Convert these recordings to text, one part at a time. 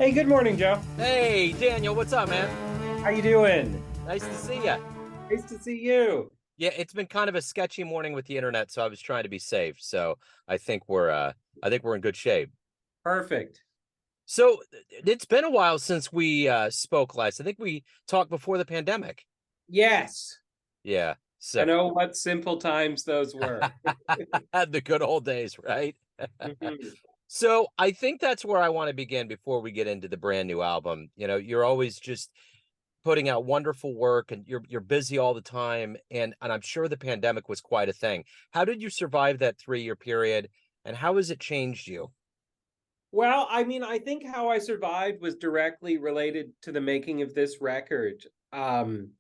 Hey, good morning, Joe. Hey, Daniel, what's up, man? How you doing? Nice to see you. Nice to see you. Yeah, it's been kind of a sketchy morning with the internet, so I was trying to be safe. So I think we're in good shape. Perfect. So it's been a while since we spoke last. I think we talked before the pandemic. Yes. Yeah. So And oh, what simple times those were. the good old days, right? Mhm. So I think that's where I want to begin before we get into the brand new album. You're always just putting out wonderful work and you're busy all the time and I'm sure the pandemic was quite a thing. How did you survive that 3-year period and how has it changed you? Well, I mean, I think how I survived was directly related to the making of this record. Um,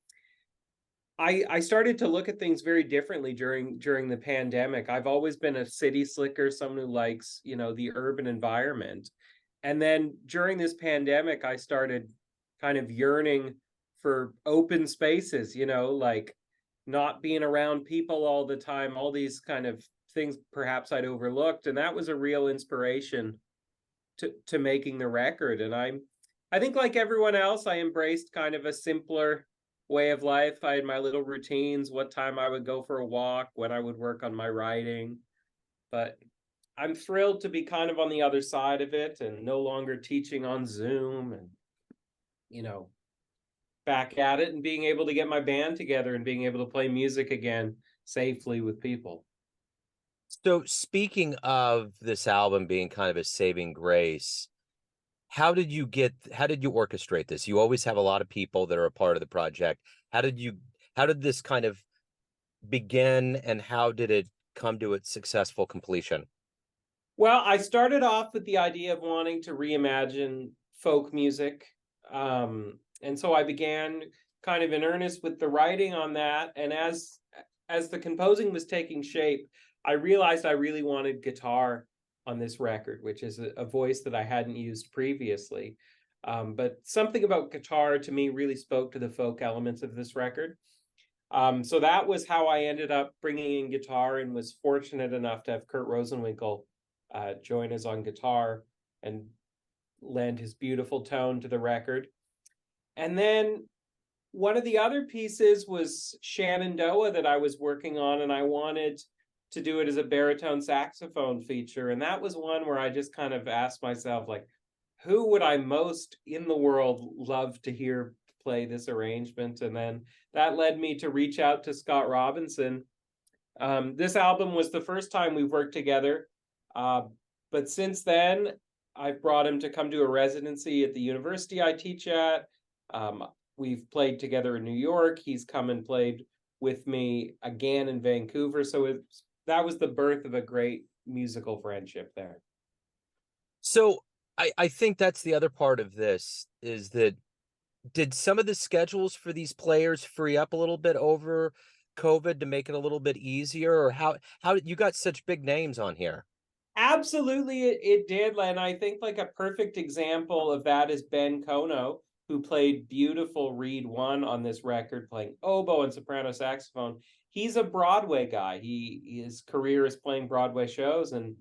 I started to look at things very differently during the pandemic. I've always been a city slicker, someone who likes, the urban environment. And then during this pandemic, I started kind of yearning for open spaces, like not being around people all the time, all these kind of things perhaps I'd overlooked. And that was a real inspiration to making the record. And I think like everyone else, I embraced kind of a simpler way of life. I had my little routines, what time I would go for a walk, when I would work on my writing. But I'm thrilled to be kind of on the other side of it and no longer teaching on Zoom and, you know, back at it and being able to get my band together and being able to play music again safely with people. So speaking of this album being kind of a saving grace, how did you orchestrate this? You always have a lot of people that are a part of the project. How did this kind of begin and how did it come to its successful completion? Well, I started off with the idea of wanting to reimagine folk music. And so I began kind of in earnest with the writing on that. And as the composing was taking shape, I realized I really wanted guitar on this record, which is a voice that I hadn't used previously. But something about guitar to me really spoke to the folk elements of this record. So that was how I ended up bringing in guitar and was fortunate enough to have Kurt Rosenwinkel join us on guitar and lend his beautiful tone to the record. And then one of the other pieces was Shenandoah that I was working on, and I wanted to do it as a baritone saxophone feature. And that was one where I just kind of asked myself, like, who would I most in the world love to hear play this arrangement? And then that led me to reach out to Scott Robinson. This album was the first time we've worked together, uh, but since then, I've brought him to come to a residency at the university I teach at. We've played together in New York. He's come and played with me again in Vancouver. So that was the birth of a great musical friendship there. So I think that's the other part of this is that did some of the schedules for these players free up a little bit over COVID to make it a little bit easier or how you got such big names on here? Absolutely, it did. And I think like a perfect example of that is Ben Kono, who played beautiful Reed 1 on this record, playing oboe and soprano saxophone. He's a Broadway guy. His career is playing Broadway shows and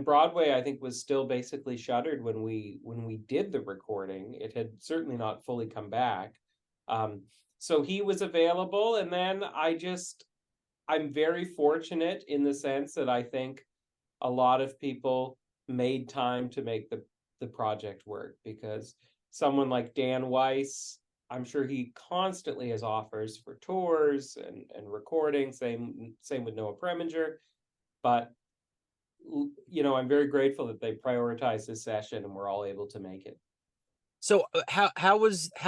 Broadway, I think, was still basically shuttered when we did the recording. It had certainly not fully come back. Um, so he was available, and then I'm very fortunate in the sense that I think a lot of people made time to make the project work because someone like Dan Weiss, I'm sure he constantly has offers for tours and recording. Same with Noah Preminger, but I'm very grateful that they prioritized this session and we're all able to make it. So how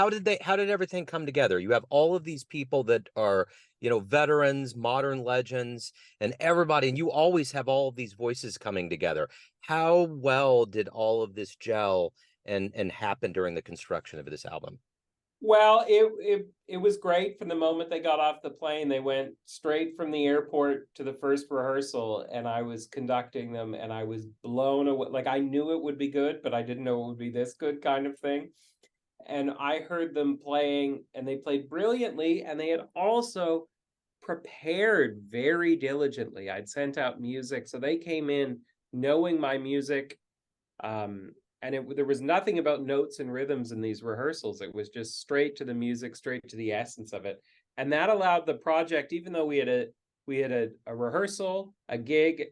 did everything come together? You have all of these people that are, veterans, modern legends, and everybody, and you always have all of these voices coming together. How well did all of this gel and happen during the construction of this album? Well, it was great from the moment they got off the plane. They went straight from the airport to the first rehearsal, and I was conducting them, and I was blown away. Like I knew it would be good, but I didn't know it would be this good, kind of thing. And I heard them playing, and they played brilliantly, and they had also prepared very diligently. I'd sent out music, so they came in knowing my music. and there was nothing about notes and rhythms in these rehearsals. It was just straight to the music, straight to the essence of it. And that allowed the project, even though we had a rehearsal, a gig,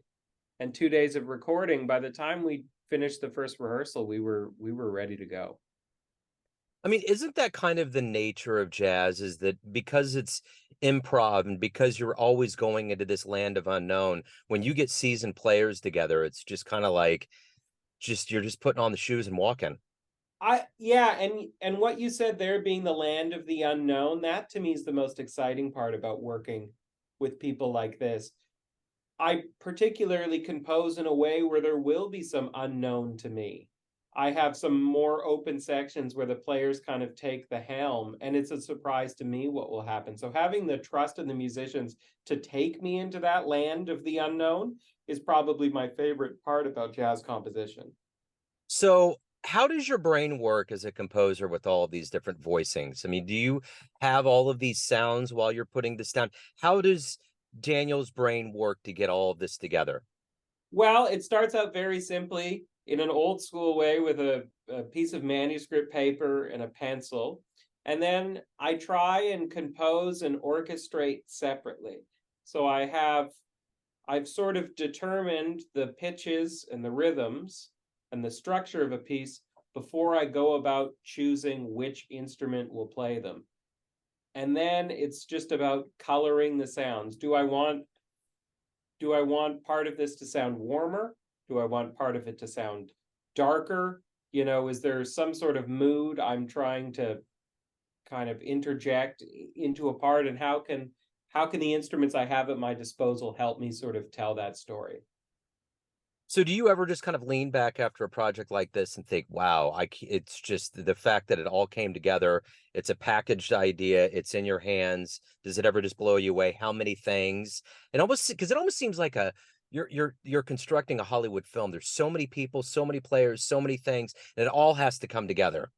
and 2 days of recording, by the time we finished the first rehearsal, we were ready to go. I mean, isn't that kind of the nature of jazz, is that because it's improv and because you're always going into this land of unknown, when you get seasoned players together, it's just kind of like you're just putting on the shoes and walking. Yeah, and what you said there, being the land of the unknown, that to me is the most exciting part about working with people like this. I particularly compose in a way where there will be some unknown to me. I have some more open sections where the players kind of take the helm, and it's a surprise to me what will happen. So having the trust in the musicians to take me into that land of the unknown is probably my favorite part about jazz composition. So, how does your brain work as a composer with all of these different voicings? I mean, do you have all of these sounds while you're putting this down? How does Daniel's brain work to get all of this together? Well, it starts out very simply in an old school way with a piece of manuscript paper and a pencil. And then I try and compose and orchestrate separately. So I've sort of determined the pitches and the rhythms and the structure of a piece before I go about choosing which instrument will play them. And then it's just about coloring the sounds. Do I want part of this to sound warmer? Do I want part of it to sound darker? Is there some sort of mood I'm trying to kind of interject into a part, and how can the instruments I have at my disposal help me sort of tell that story? So do you ever just kind of lean back after a project like this and think, wow, it's just the fact that it all came together. It's a packaged idea. It's in your hands. Does it ever just blow you away? How many things? And almost, because it almost seems like you're constructing a Hollywood film. There's so many people, so many players, so many things, and it all has to come together.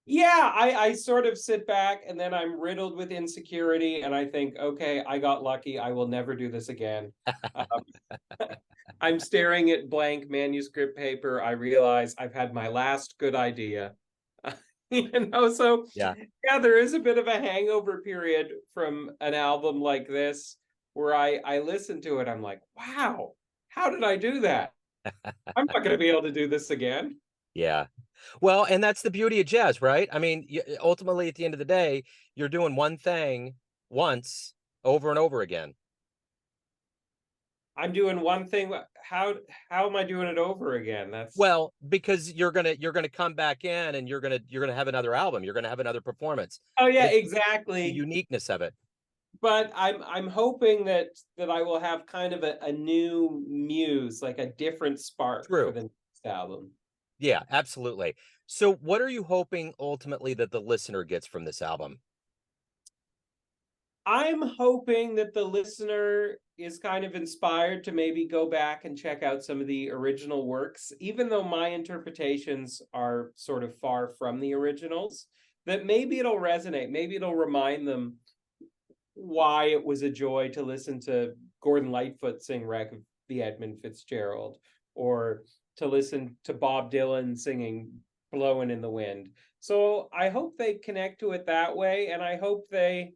Yeah, I sort of sit back and then I'm riddled with insecurity and I think, okay, I got lucky. I will never do this again. Um, I'm staring at blank manuscript paper. I realize I've had my last good idea. So Yeah. yeah, there is a bit of a hangover period from an album like this where I listen to it. I'm like, wow, how did I do that? I'm not going to be able to do this again. Yeah. Well, and that's the beauty of jazz, right? I mean, ultimately, at the end of the day, you're doing one thing once over and over again. I'm doing one thing. How am I doing it over again? That's Well, because you're gonna come back in and you're gonna have another album. You're gonna have another performance. oh yeah, It's the exactly. uniqueness of it. But I'm hoping that I will have kind of a new muse, like a different spark for True. the next album. Yeah, absolutely. So, what are you hoping ultimately that the listener gets from this album? I'm hoping that the listener is kind of inspired to maybe go back and check out some of the original works, even though my interpretations are sort of far from the originals, that maybe it'll resonate. Maybe it'll remind them why it was a joy to listen to Gordon Lightfoot sing Wreck of the Edmund Fitzgerald, or to listen to Bob Dylan singing Blowin' in the Wind. So I hope they connect to it that way, and I hope they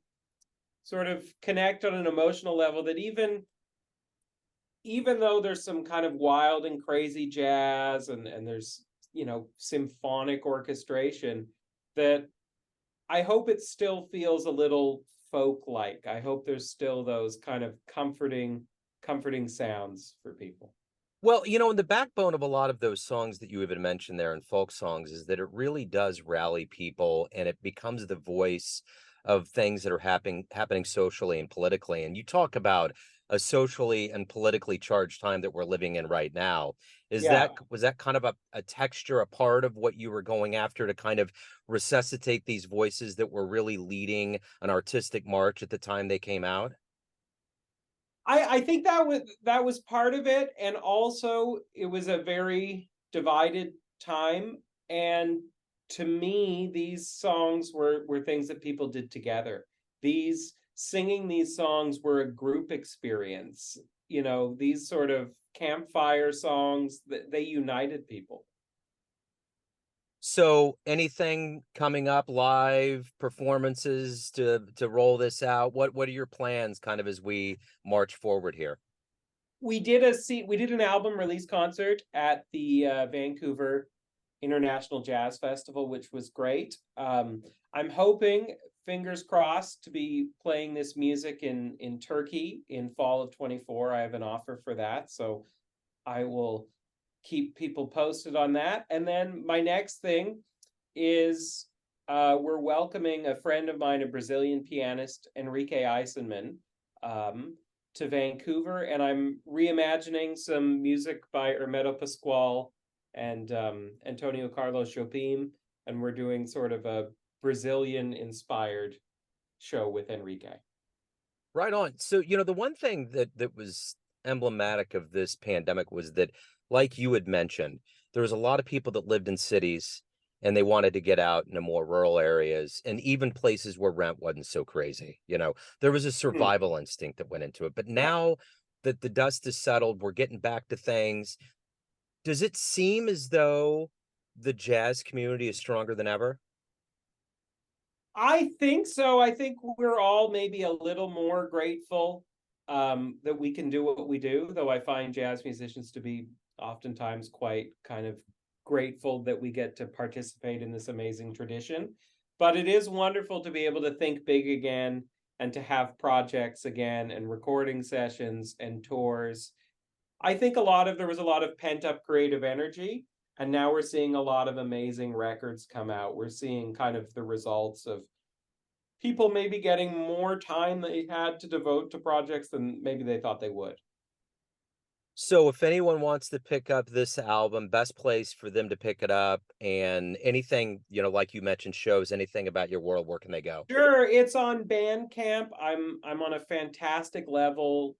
sort of connect on an emotional level that even though there's some kind of wild and crazy jazz and there's symphonic orchestration, that I hope it still feels a little folk like. I hope there's still those kind of comforting sounds for people. Well, in the backbone of a lot of those songs that you even mentioned there in folk songs is that it really does rally people and it becomes the voice of things that are happening socially and politically. And you talk about a socially and politically charged time that we're living in right now. Yeah. Was that kind of a texture, a part of what you were going after to kind of resuscitate these voices that were really leading an artistic march at the time they came out? I think that was part of it, and also it was a very divided time. And to me, these songs were things that people did together. These Singing these songs were a group experience. These sort of campfire songs that they united people. So anything coming up, live performances to roll this out? What are your plans kind of as we march forward here? We did an album release concert at the Vancouver International Jazz Festival, which was great. I'm hoping, fingers crossed, to be playing this music in Turkey in fall of 24. I have an offer for that, so I will keep people posted on that. And then my next thing is we're welcoming a friend of mine, a Brazilian pianist, Enrique Eisenman, um, to Vancouver, and I'm reimagining some music by Hermeto Pascoal and Antonio Carlos Jobim, and we're doing sort of a Brazilian-inspired show with Enrique. Right on. So, the one thing that was emblematic of this pandemic was that, like you had mentioned, there was a lot of people that lived in cities and they wanted to get out into more rural areas and even places where rent wasn't so crazy. There was a Hmm. survival instinct that went into it. But Yeah. now that the dust is settled, we're getting back to things. Does it seem as though the jazz community is stronger than ever? I think so. I think we're all maybe a little more grateful that we can do what we do, though I find jazz musicians to be oftentimes quite kind of grateful that we get to participate in this amazing tradition. But it is wonderful to be able to think big again and to have projects again and recording sessions and tours. I think there was a lot of pent up creative energy, and now we're seeing a lot of amazing records come out. We're seeing kind of the results of people maybe getting more time they had to devote to projects than maybe they thought they would. So if anyone wants to pick up this album, best place for them to pick it up, and anything, like you mentioned, shows anything about your world, where can they go? Sure, it's on Bandcamp. I'm on a fantastic label,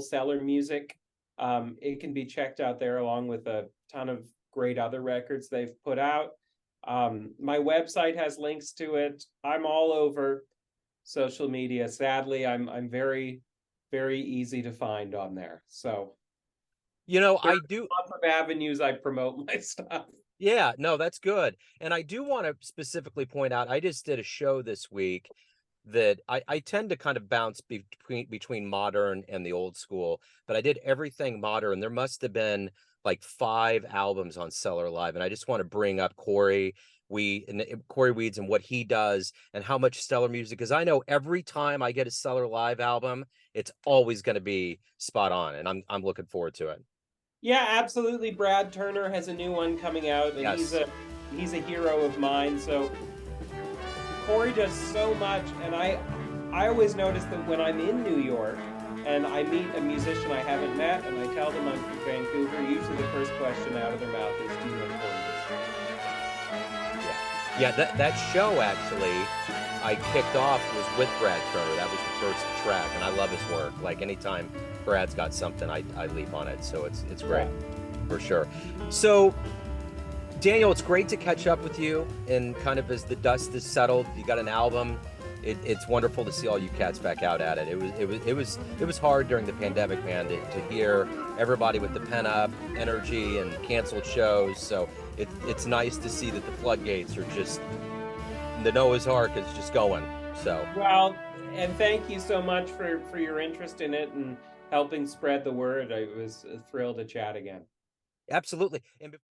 Cellar Music. It can be checked out there along with a ton of great other records they've put out. My website has links to it. I'm all over social media. Sadly, I'm very, very easy to find on there. So there I do. are lots of avenues I promote my stuff. Yeah, no, that's good. And I do want to specifically point out, I just did a show this week that I tend to kind of bounce between modern and the old school, but I did everything modern. There must have been like 5 albums on Cellar Live, and I just want to bring up Corey Weeds and what he does and how much stellar music. Because I know every time I get a Cellar Live album, it's always going to be spot on, and I'm looking forward to it. Yeah, absolutely. Brad Turner has a new one coming out, and Yes. he's a hero of mine. So Corey does so much, and I always notice that when I'm in New York and I meet a musician I haven't met, and I tell them I'm from Vancouver, usually the first question out of their mouth is, "Do you know Corey?" Yeah, yeah. That show actually, I kicked off was with Brad Turner. That was the first track, and I love his work. Like anytime Brad's got something, I leap on it. So it's great Yeah. for sure. So Daniel, it's great to catch up with you. And kind of as the dust is settled, you got an album. It's wonderful to see all you cats back out at it. It was hard during the pandemic, man, to hear everybody with the pent up energy and canceled shows. So it's nice to see that the floodgates are just the Noah's Ark is just going. So Well, and thank you so much for your interest in it and helping spread the word. I was thrilled to chat again. absolutely. And